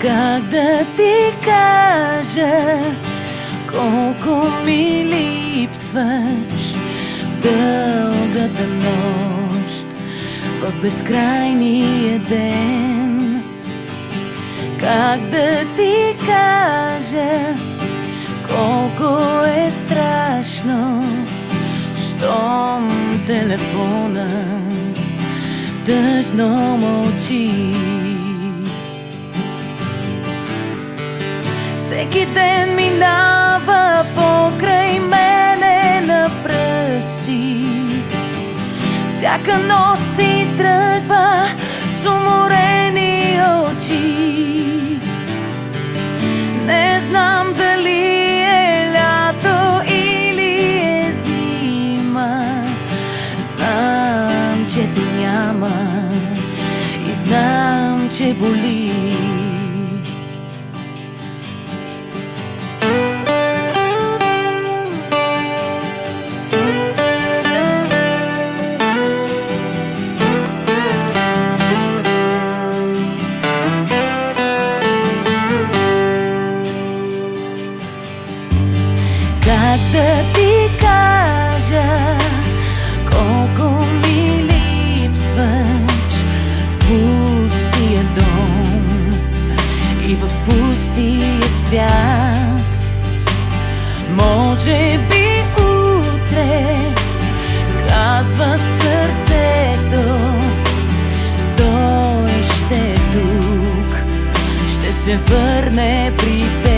Как да ти кажа колко ми липсваш в дългата нощ, в безкрайния ден? Как да ти кажа колко е страшно, щом телефонът тъжно мълчи? Всеки ден минава покрай мене на пръсти, всяка нощ си тръгва с уморени очи. Не знам дали е лято или е зима, знам, че те няма и знам, че боли. Как да ти кажа колко ми липсваш в пустия дом и в пустия свят? Може би утре, казва сърцето, той ще е тук, ще се върне при теб.